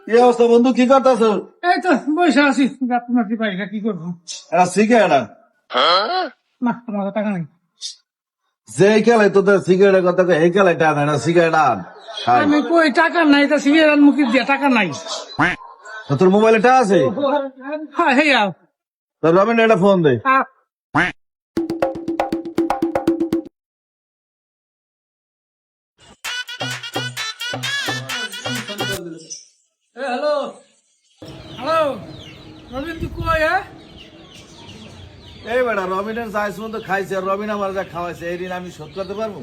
কি অবস্থা বন্ধু, কি করতেছ? এই তো বসে আছি, গাছ পাই কি করবো? সিগারেট না, তোমার টাকা নাই। যে খেলায় তোদের সিগারেটের কথা কই, এই খেলায় টাকা না, সিগারেট আন খাই। আমি কই টাকা নাই, তা সিগারেট মুখি দিয়া টাকা নাই। তো তোর মোবাইলে টাকা আছে? হ্যাঁ হে আও। তোর রবিন একটা ফোন দে। হ্যালো হ্যালো, রবিন তুই কই? এই বেটা, রবিনের চাইছ মতো খাইছে, আর রবিন আমার যা খাওয়াইছে, এই ঋণ আমি শোধ করতে পারবো?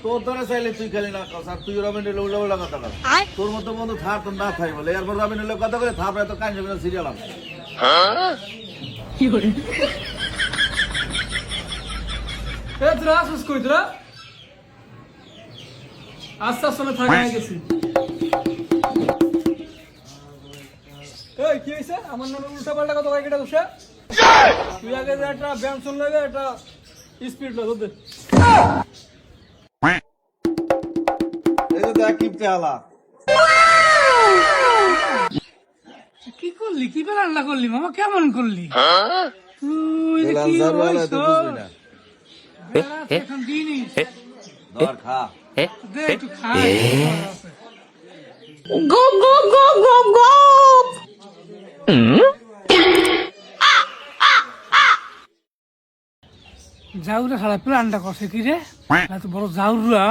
তোর ধরে চাইলে তুই খালি না খাস, আর তুই রবিনের উল্টা উল্টা কথা বল। তোর মতো বন্ধু থার তোর না খাই বলে, এরপর রবিনের লোক কথা বলে থাপ এত কাঞ্জ সিরিয়াল আছে। কি করে তোরা আসুস কই? তোরা আস্তে আস্তে থাকা হয়ে গেছি। এই কি হয়েছে? আমার নামে উল্টা পাল্টা কথা কয় কেটে বসে। তুই আগে যে একটা ব্যায়াম শুনলে, একটা স্পিড লো তোদের। এই যে দেখ কিপটে আলা। কি করলি? কি রান্না করলি মামা? কেমন করলি তুই? যে কি বেলাল ঝাড়ু আলা, হইছো? তুই বুঝবি না। বেলা তো এখন দিনই। ধর খা। দে একটু খা। Go, go, go, go, go! জাউরে খারাপ প্ল্যানটা করছে কি রে? এত বড় জাউরা।